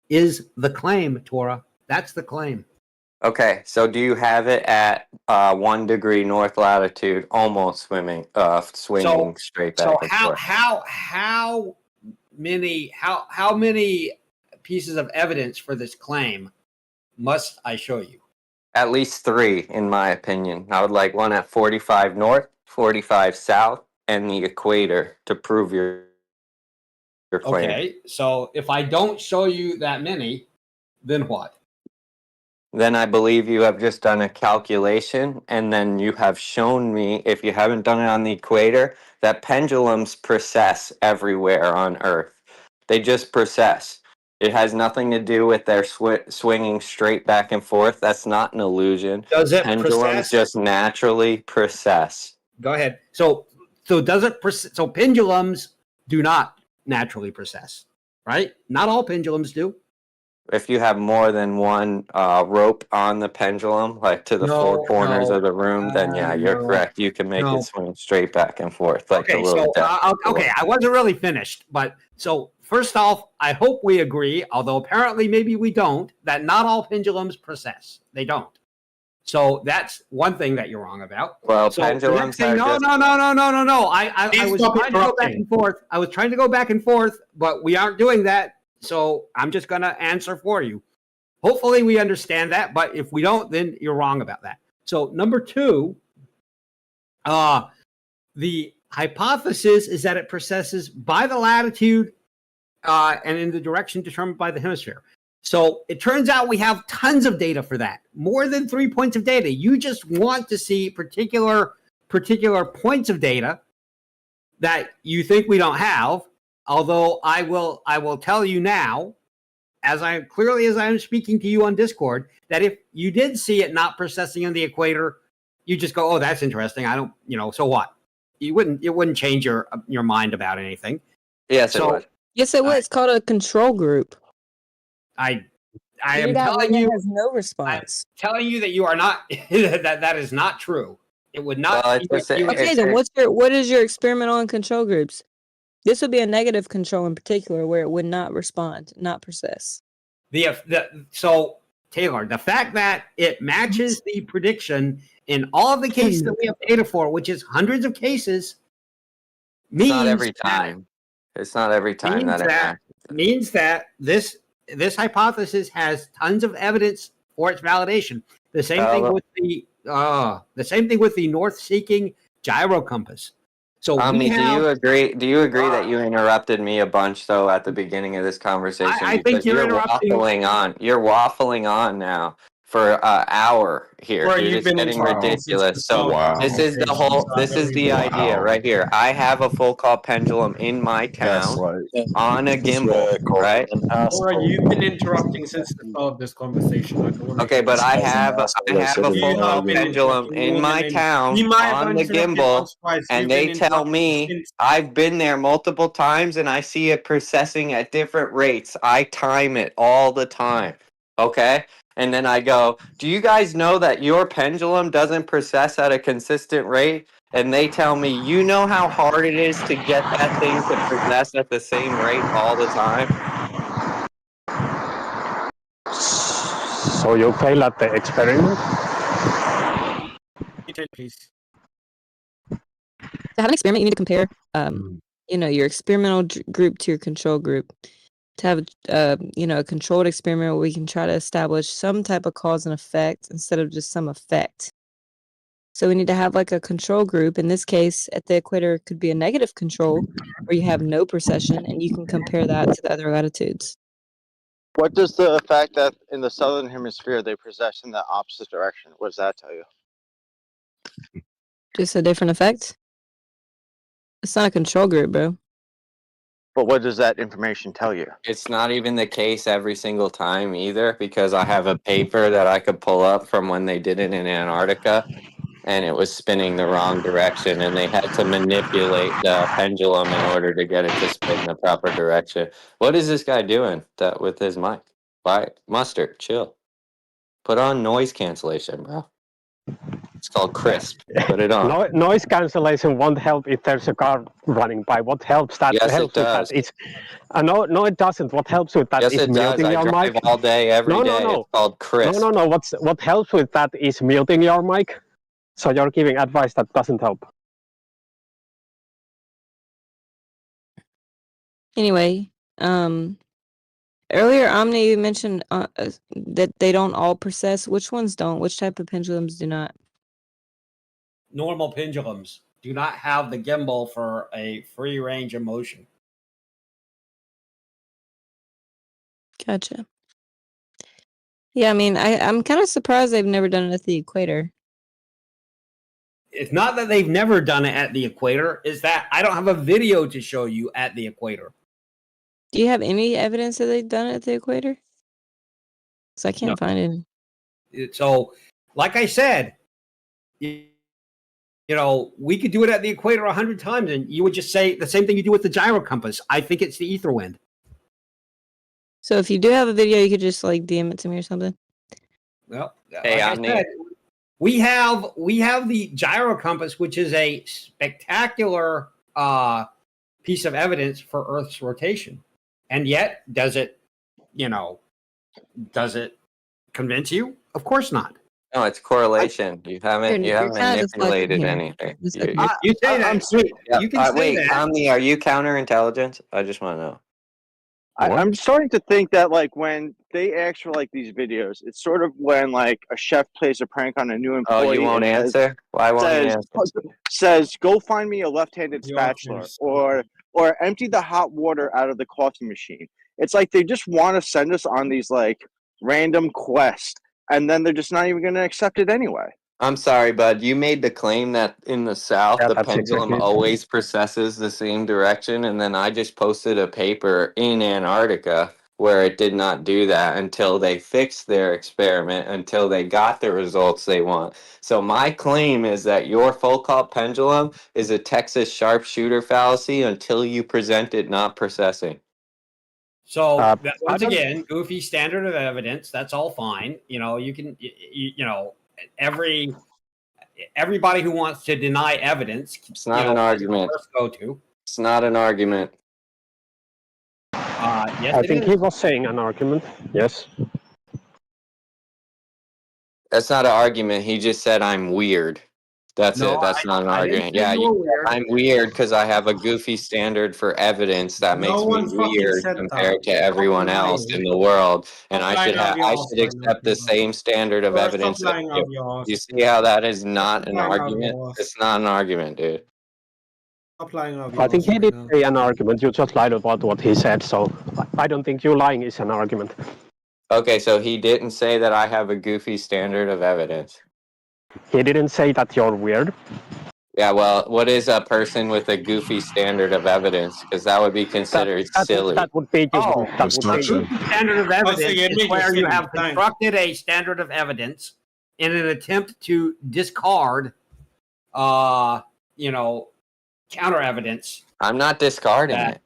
S7: is the claim, Torah. That's the claim.
S5: Okay, so do you have it at 1 degree north latitude, almost swinging straight back and forth?
S7: How many pieces of evidence for this claim must I show you?
S5: At least 3, in my opinion. I would like one at 45 north, 45 south, and the equator to prove your claim.
S7: Okay, so if I don't show you that many, then what?
S5: then I believe you have just done a calculation, and then you have shown me, if you haven't done it on the equator, that pendulums precess everywhere on Earth. They just precess. It has nothing to do with their swinging straight back and forth. That's not an illusion.
S7: Does it
S5: Pendulums
S7: precess?
S5: just naturally precess.
S7: Go ahead. So does it? So pendulums do not naturally precess, right? Not all pendulums do.
S5: If you have more than one rope on the pendulum, like to the four corners of the room, then yeah, you're correct. You can make it swing straight back and forth, like the
S7: Okay,
S5: little
S7: so okay, I wasn't really finished, but so first off, I hope we agree, although apparently maybe we don't, that not all pendulums precess. They don't. So that's one thing that you're wrong about.
S5: Well,
S7: So
S5: pendulums are
S7: no.
S5: just...
S7: I was trying to go back and forth. I was trying to go back and forth, but we aren't doing that. So I'm just going to answer for you. Hopefully we understand that, but if we don't, then you're wrong about that. So number two, the hypothesis is that it precesses by the latitude and in the direction determined by the hemisphere. So it turns out we have tons of data for that, more than 3 points of data. You just want to see particular points of data that you think we don't have. Although I will tell you now, as I'm speaking to you on Discord, that if you did see it not precessing on the equator, you just go, "Oh, that's interesting." I don't, so what? It wouldn't change your mind about anything.
S5: Yes, it would.
S3: Yes, it would. It's called a control group.
S7: I am telling you,
S3: has no response.
S7: I'm telling you that you are not. that is not true. It would not.
S3: Okay, then what is your experimental and control groups? This would be a negative control in particular, where it would not respond, not precess.
S7: So Tayler, the fact that it matches the prediction in all of the cases that we have data for, which is hundreds of cases, means
S5: not every time. It's not every time that it
S7: means that this hypothesis has tons of evidence for its validation. The same thing with the north-seeking gyro compass. So
S5: do you agree? Do you agree that you interrupted me a bunch though at the beginning of this conversation?
S7: I think you're interrupting.
S5: Waffling on. You're waffling on now for an hour here. You're just getting ridiculous. So this is the whole. This is the idea right here. I have a full call pendulum in my town on a gimbal, right?
S10: Or you've been interrupting since the start of this conversation. I don't want
S5: Okay, but I have a full call pendulum in my town on the gimbal, and they tell me I've been there multiple times and I see it processing at different rates. I time it all the time. Okay? And then I go, do you guys know that your pendulum doesn't process at a consistent rate? And they tell me, you know how hard it is to get that thing to process at the same rate all the time?
S11: So you fail at the experiment?
S10: Please.
S3: To have an experiment, you need to compare, your experimental group to your control group. To have, a controlled experiment where we can try to establish some type of cause and effect instead of just some effect. So we need to have like a control group. In this case, at the equator, it could be a negative control where you have no precession, and you can compare that to the other latitudes.
S8: What does the fact that in the southern hemisphere they precess in the opposite direction? What does that tell you?
S3: Just a different effect? It's not a control group, bro.
S8: But what does that information tell you?
S5: It's not even the case every single time either, because I have a paper that I could pull up from when they did it in Antarctica, and it was spinning the wrong direction, and they had to manipulate the pendulum in order to get it to spin the proper direction. What is this guy doing with his mic? Why? Mustard, chill. Put on noise cancellation, bro. It's called crisp. Put it on.
S11: Noise cancellation won't help if there's a car running by. What helps that?
S5: Yes,
S11: helps
S5: it does.
S11: With that is, no, it doesn't. What helps with that
S5: yes,
S11: is
S5: it does.
S11: muting
S5: I
S11: your
S5: drive
S11: mic.
S5: all day, every day.
S11: No.
S5: It's called crisp.
S11: No. What helps with that is muting your mic. So you're giving advice that doesn't help.
S3: Anyway, earlier, Omni, you mentioned that they don't all precess. Which ones don't? Which type of pendulums do not?
S7: Normal pendulums do not have the gimbal for a free range of motion.
S3: Gotcha. Yeah, I mean, I'm kind of surprised they've never done it at the equator.
S7: It's not that they've never done it at the equator, it's that I don't have a video to show you at the equator.
S3: Do you have any evidence that they've done it at the equator? Because I can't find it.
S7: So, like I said, you know, we could do it at the equator 100 times, and you would just say the same thing you do with the gyro compass. I think it's the ether wind.
S3: So if you do have a video, you could just like DM it to me or something.
S7: Well,
S5: Hey,
S7: like I said, we have the gyro compass, which is a spectacular piece of evidence for Earth's rotation, and yet does it convince you? Of course not.
S5: No, it's correlation. You haven't manipulated anything.
S7: You say that. You can say
S5: wait,
S7: that.
S5: Omni, are you counterintelligent? I just want to know.
S8: I'm starting to think that like when they ask for like these videos, it's sort of when like a chef plays a prank on a new employee.
S5: Oh, you won't answer? Why won't you answer?
S8: Says, go find me a left-handed spatula or empty the hot water out of the coffee machine. It's like they just want to send us on these like random quests, and then they're just not even going to accept it anyway.
S5: I'm sorry, bud. You made the claim that in the South, the pendulum always processes the same direction. And then I just posted a paper in Antarctica where it did not do that until they fixed their experiment, until they got the results they want. So my claim is that your Foucault pendulum is a Texas sharpshooter fallacy until you present it not processing.
S7: So once again, goofy standard of evidence. That's all fine. You know, you can, you know, everybody who wants to deny evidence.
S5: It's not an argument.
S7: Go to.
S5: It's not an argument.
S7: Yes,
S11: I think he was saying an argument. Yes.
S5: That's not an argument. He just said I'm weird. That's it. That's not an argument. Yeah, I'm weird because I have a goofy standard for evidence that makes me weird compared to everyone else in the world, and I should accept the same standard of evidence. You see how that is not an argument? It's not an argument, dude.
S11: I think he did say an argument. You just lied about what he said, so I don't think you lying is an argument.
S5: Okay, so he didn't say that I have a goofy standard of evidence.
S11: He didn't say that you're weird.
S5: Yeah, well, what is a person with a goofy standard of evidence? Because that would be considered silly.
S11: That would be
S7: Standard of evidence is where you have constructed a standard of evidence in an attempt to discard, counter evidence.
S5: I'm not discarding it.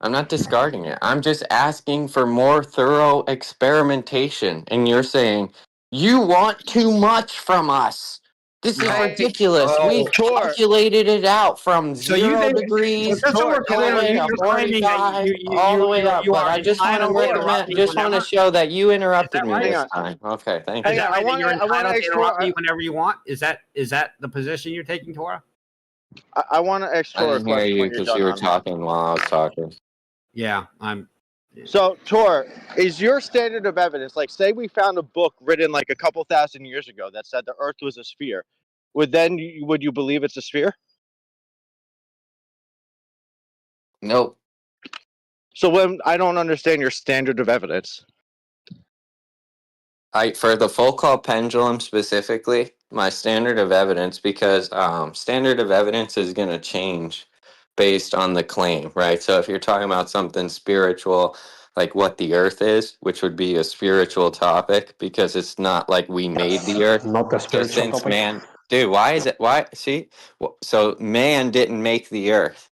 S5: I'm not discarding it. I'm just asking for more thorough experimentation. And you're saying, you want too much from us. This is ridiculous. We calculated it out from 0 degrees all the way up. But I just want to recommend, just want to show that you interrupted me this time. Okay, thank you.
S7: I want to interrupt you whenever you want. Is that the position you're taking, Tora?
S8: I want to explore.
S5: I didn't hear you because you were talking while I was talking.
S7: Yeah, I'm.
S8: So, Tor, is your standard of evidence, like, say we found a book written like a couple thousand years ago that said the Earth was a sphere, would you believe it's a sphere?
S5: Nope.
S8: So I don't understand your standard of evidence.
S5: For the Foucault pendulum specifically, my standard of evidence, because standard of evidence is going to change based on the claim, right? So if you're talking about something spiritual, like what the earth is, which would be a spiritual topic, because it's not like we made the earth.
S11: Not the spiritual topic.
S5: Man, dude, so man didn't make the earth.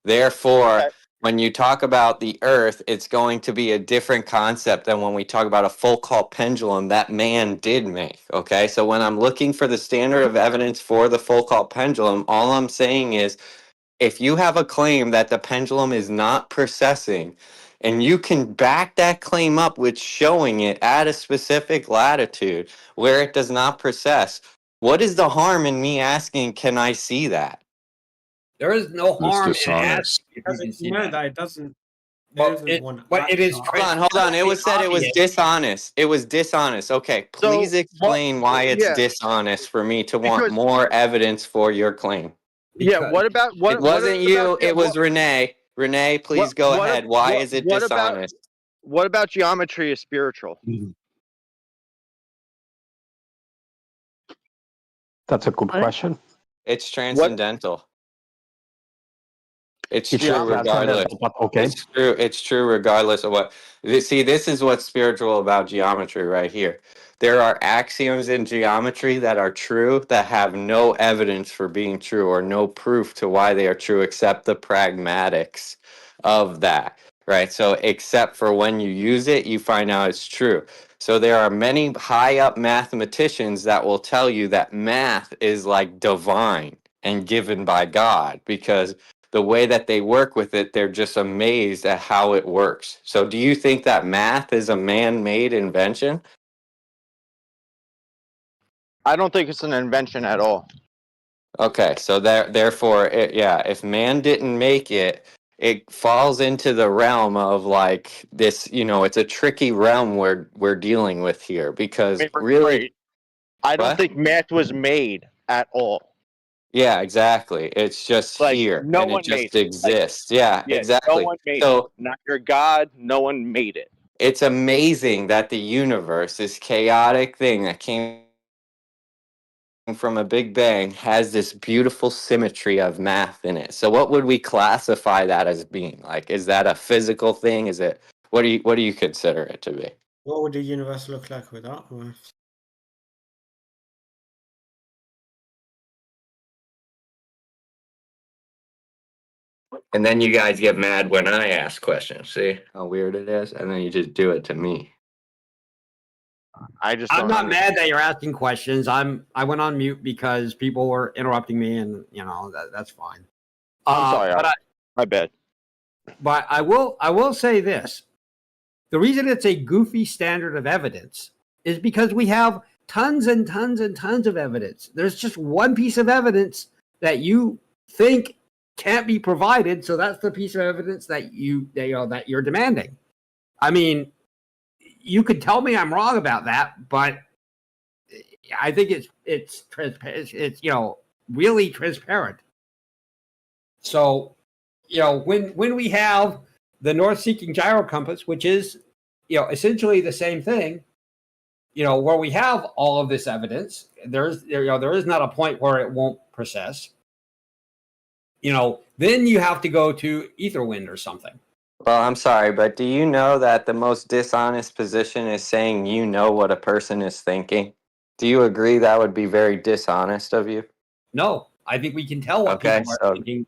S5: Therefore, when you talk about the earth, it's going to be a different concept than when we talk about a Foucault pendulum that man did make, okay? So when I'm looking for the standard of evidence for the Foucault pendulum, all I'm saying is, if you have a claim that the pendulum is not processing, and you can back that claim up with showing it at a specific latitude where it does not process, what is the harm in me asking, can I see that?
S7: There is no harm in asking.
S10: It doesn't.
S7: But it is.
S5: Hold on. It was said it was dishonest. It was dishonest. Okay, please explain why it's dishonest for me to want more evidence for your claim.
S8: Yeah, what about what?
S5: It wasn't you. It was Renee. Renee, please go ahead. Why is it dishonest?
S8: What about geometry is spiritual?
S11: That's a good
S3: What?
S11: question.
S5: It's transcendental. It's
S11: It's
S5: true
S11: not
S5: regardless.
S11: transcendental, but okay.
S5: It's true. It's true regardless of what. See, this is what's spiritual about geometry right here. There are axioms in geometry that are true that have no evidence for being true or no proof to why they are true except the pragmatics of that. Right. So, except for when you use it, you find out it's true. So, there are many high up mathematicians that will tell you that math is like divine and given by God because the way that they work with it, they're just amazed at how it works. So do you think that math is a man-made invention?
S8: I don't think it's an invention at all.
S5: Okay, so therefore, if man didn't make it, it falls into the realm of like this, it's a tricky realm we're dealing with here because really,
S8: I don't
S5: what?
S8: think math was made at all.
S5: Yeah, exactly. It's just
S8: Like,
S5: here
S8: no
S5: and it
S8: one made
S5: just
S8: it.
S5: exists. Yeah,
S8: Yeah,
S5: exactly.
S8: no one made
S5: So
S8: it. Not your God. No one made it.
S5: it's amazing that the universe, this chaotic thing that came from a big bang, has this beautiful symmetry of math in it. So what would we classify that as being? Like, is that a physical thing? Is it what do you consider it to be?
S10: What would the universe look like without math?
S5: And then you guys get mad when I ask questions. See how weird it is? And then you just do it to me.
S8: I just
S7: I'm
S8: don't
S7: not
S8: understand.
S7: mad that you're asking questions. I went on mute because people were interrupting me, and that's fine.
S8: I'm sorry. My bad.
S7: But I will say this: the reason it's a goofy standard of evidence is because we have tons and tons and tons of evidence. There's just one piece of evidence that you think can't be provided, so that's the piece of evidence that you're demanding. I mean, you could tell me I'm wrong about that, but I think it's really transparent. So, when we have the north-seeking gyro compass, which is essentially the same thing, where we have all of this evidence, there is not a point where it won't process. Then you have to go to Etherwind or something.
S5: Well, I'm sorry, but do you know that the most dishonest position is saying you know what a person is thinking? Do you agree that would be very dishonest of you?
S7: No, I think we can tell what people are thinking.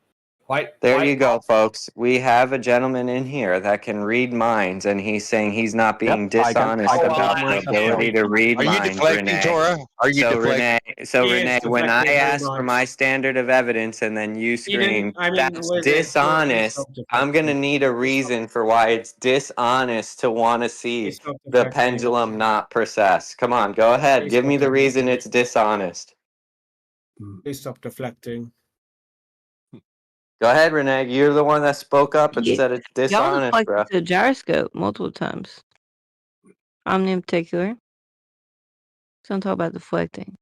S5: There you go, folks. We have a gentleman in here that can read minds, and he's saying he's not being dishonest about the ability to read minds. Are you deflecting, Tora? Are you deflecting? Renee, when I ask for my standard of evidence and then you scream, that's dishonest, I'm going to need a reason for why it's dishonest to want to see the pendulum not process. Come on, go ahead. Give me the reason it's dishonest.
S10: Please stop deflecting.
S5: Go ahead, Renee. You're the one that spoke up and
S3: Yeah.
S5: said it's
S3: Y'all
S5: dishonest,
S3: deflected
S5: bro.
S3: to the gyroscope multiple times. Omni in particular. Don't talk about deflecting.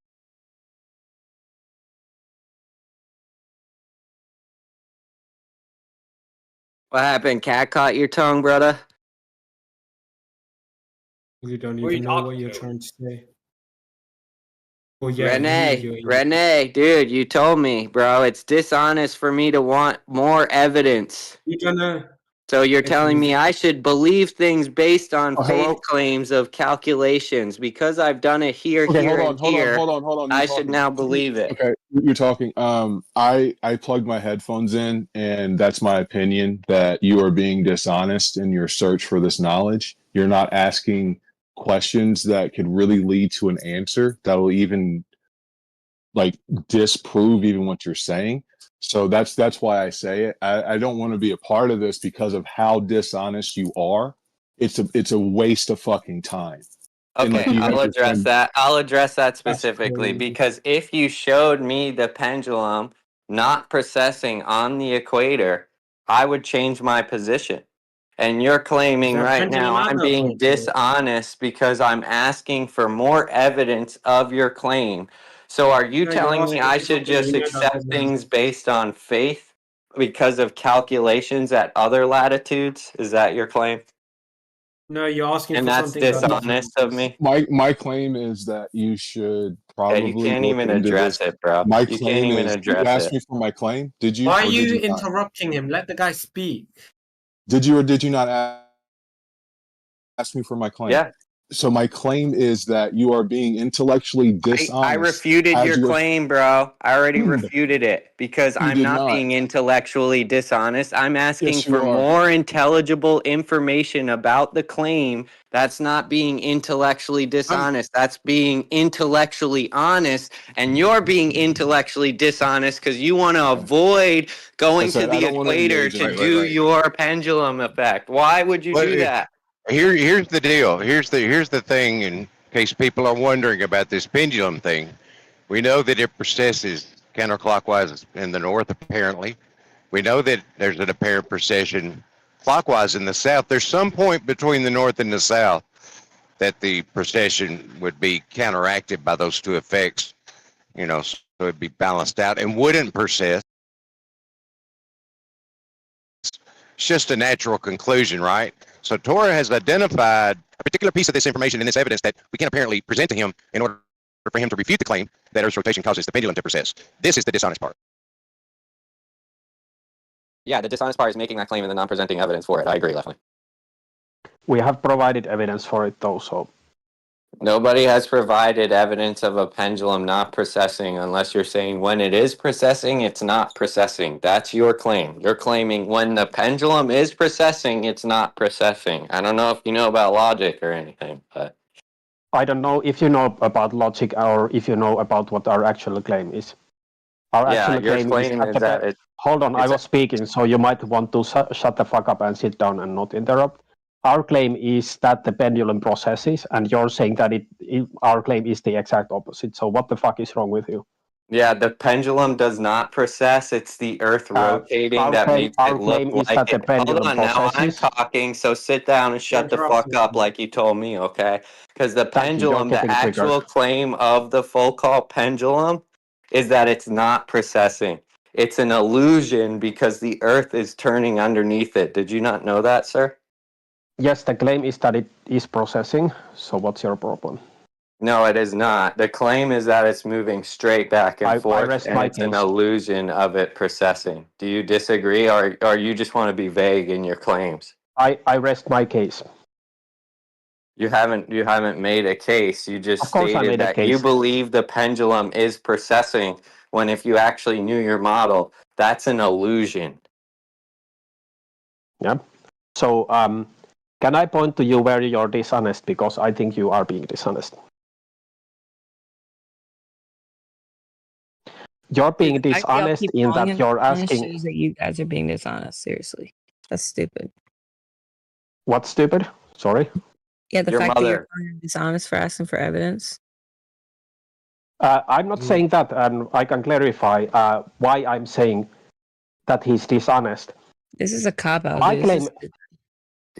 S5: What happened? Cat caught your tongue, brother?
S10: You don't
S7: Who are you
S10: even know what
S7: talking
S10: you're
S7: to?
S10: trying to say. Well, yeah, you
S5: Renee, dude, you told me, bro, it's dishonest for me to want more evidence.
S10: You don't know.
S5: So you're telling me I should believe things based on faith
S12: hello?
S5: claims of calculations because I've done it here,
S12: Okay,
S5: here,
S12: hold
S5: and
S12: on,
S5: here.
S12: hold on.
S5: I should now believe it.
S12: Okay, you're talking. I plugged my headphones in, and that's my opinion that you are being dishonest in your search for this knowledge. You're not asking questions that could really lead to an answer that will even like disprove even what you're saying. So that's why I say it. I don't want to be a part of this because of how dishonest you are. It's a waste of fucking time.
S5: Okay, I'll address that. I'll address that specifically because if you showed me the pendulum not processing on the equator, I would change my position. And you're claiming
S10: That
S5: right now
S10: pendulum
S5: I'm
S10: has no
S5: being
S10: equator.
S5: dishonest because I'm asking for more evidence of your claim. So are you
S10: No, you're
S5: telling me
S10: asking
S5: I
S10: for
S5: should
S10: something
S5: just
S10: you know
S5: accept
S10: doesn't
S5: things
S10: exist.
S5: based on faith because of calculations at other latitudes? Is that your claim?
S10: No, you're asking
S5: And
S10: for
S5: that's
S10: something that doesn't
S5: dishonest of
S10: exist.
S5: me.
S12: My claim is that you should probably
S5: You can't
S12: look
S5: even
S12: into
S5: address
S12: this.
S5: it, bro.
S12: My
S5: You can't
S12: claim
S5: even
S12: is you
S5: address
S12: asked
S5: it.
S12: me for my claim. Did you
S10: Why are
S12: or did
S10: you
S12: you not?
S10: interrupting him? Let the guy speak.
S12: Did you or did you not ask me for my claim?
S5: Yeah.
S12: So my claim is that you are being intellectually dishonest.
S5: I refuted
S12: as
S5: your
S12: you are-
S5: claim, bro. I already refuted it because
S12: You
S5: I'm
S12: did
S5: not
S12: not.
S5: being intellectually dishonest. I'm asking
S12: Yes, you
S5: for
S12: are.
S5: more intelligible information about the claim. That's not being intellectually dishonest. That's being intellectually honest. And you're being intellectually dishonest because you want to avoid going to
S12: said I
S5: the
S12: don't wanna
S5: equator
S12: engage in
S5: to
S12: it.
S5: do your pendulum effect. Why would you do that?
S13: Here's the deal. Here's the thing. In case people are wondering about this pendulum thing, we know that it precesses counterclockwise in the north. Apparently, we know that there's an apparent precession clockwise in the south. There's some point between the north and the south that the precession would be counteracted by those two effects. You know, so it'd be balanced out and wouldn't precess. It's just a natural conclusion, right? So Torah has identified a particular piece of this information and this evidence that we can apparently present to him in order for him to refute the claim that Earth's rotation causes the pendulum to precess. This is the dishonest part.
S5: Yeah, the dishonest part is making that claim and then not presenting evidence for it. I agree, Lefley.
S11: We have provided evidence for it though, so
S5: Nobody has provided evidence of a pendulum not precessing unless you're saying when it is precessing, it's not precessing. That's your claim. You're claiming when the pendulum is precessing, it's not precessing. I don't know if you know about logic or anything, but
S11: I don't know if you know about logic or if you know about what our actual claim is. Our
S5: yeah,
S11: actual
S5: your
S11: claim
S5: claim is that it.
S11: Hold on, I
S5: it's
S11: was speaking, so you might want to shut the fuck up and sit down and not interrupt. Our claim is that the pendulum processes, and you're saying that our claim is the exact opposite. So what the fuck is wrong with you?
S5: Yeah, the pendulum does not precess. It's the Earth rotating that makes it look like it. Hold on, now I'm talking, so sit down and shut the fuck up like you told me, okay? Because the pendulum, the actual claim of the Foucault pendulum is that it's not precessing. It's an illusion because the Earth is turning underneath it. Did you not know that, sir?
S11: Yes, the claim is that it is processing. So what's your problem?
S5: No, it is not. The claim is that it's moving straight back and forth, and it's an illusion of it processing. Do you disagree, or you just want to be vague in your claims?
S11: I rest my case.
S5: You haven't made a case. You just stated that you believe the pendulum is processing when if you actually knew your model, that's an illusion.
S11: Yeah. So can I point to you where you're dishonest? Because I think you are being dishonest. You're being dishonest in that you're asking.
S3: Shows that you guys are being dishonest. Seriously, that's stupid.
S11: What's stupid? Sorry.
S3: Yeah, the fact that you're calling him dishonest for asking for evidence.
S11: I'm not saying that, and I can clarify why I'm saying that he's dishonest.
S3: This is a cop-out.
S11: My claim.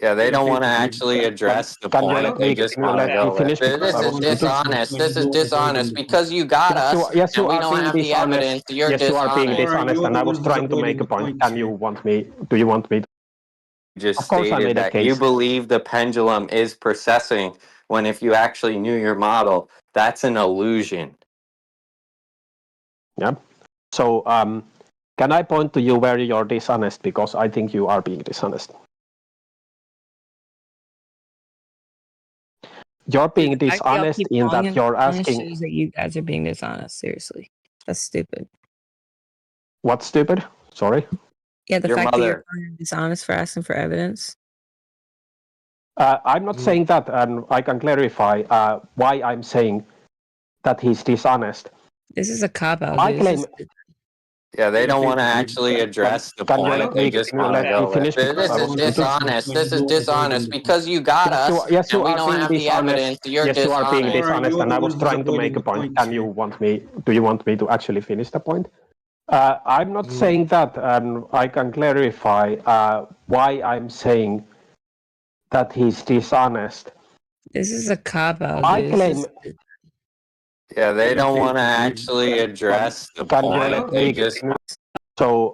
S5: Yeah, they don't want to actually address the point. They just want to go with this is dishonest. This is dishonest because you got us,
S11: yes,
S5: and
S11: you
S5: we
S11: are
S5: don't
S11: being
S5: have the
S11: dishonest.
S5: evidence. You're
S11: yes, you are being
S5: dishonest.
S11: dishonest, and I was trying to make a point. And you want me? Do you want me?
S5: Just
S11: of course, I
S5: stated
S11: made a
S5: that
S11: case.
S5: you believe the pendulum is processing when if you actually knew your model, that's an illusion.
S11: Yeah. So can I point to you where you're dishonest? Because I think you are being dishonest. You're being dishonest in that you're asking.
S3: Shows that you guys are being dishonest. Seriously, that's stupid.
S11: What's stupid? Sorry.
S3: Yeah, the fact that you're calling him dishonest for asking for evidence.
S11: I'm not saying that, and I can clarify why I'm saying that he's dishonest.
S3: This is a cop-out.
S11: My claim.
S5: Yeah, they don't want to actually address the point. They just want to go with this is dishonest. This is dishonest because you got us, and we don't have the evidence. You're
S11: yes, you
S5: dishonest.
S11: are being dishonest, and I was trying to make a point. And you want me? Do you want me to actually finish the point? I'm not saying that, and I can clarify why I'm saying that he's dishonest.
S3: This is a cop-out.
S11: My claim.
S5: Yeah, they don't want to actually address the point. They just.
S11: So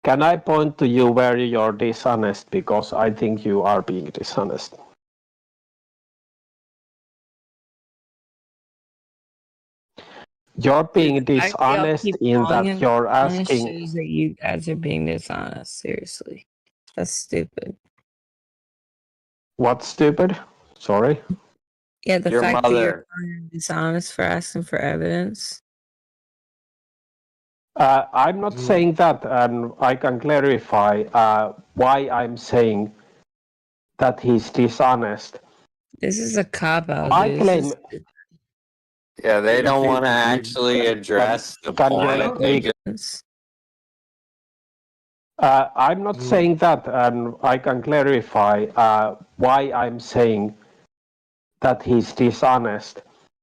S11: Can I point to you where you're dishonest? Because I think you are being dishonest. You're being
S3: The fact that y'all
S11: dishonest
S3: keep
S11: in
S3: calling
S11: that
S3: him
S11: you're
S3: dishonest
S11: asking.
S3: shows that you guys are being dishonest. Seriously, that's stupid.
S11: What's stupid? Sorry.
S3: Yeah, the
S5: Your
S3: fact that you're
S5: mother.
S3: calling him dishonest for asking for evidence.
S11: I'm not saying that, and I can clarify why I'm saying that he's dishonest.
S3: This is a cop out,
S11: My
S3: dude.
S11: claim.
S5: Yeah, they don't want to actually address the
S11: Can you
S5: point.
S11: let
S5: They
S11: me?
S5: just
S11: I'm not saying that, and I can clarify why I'm saying that he's dishonest.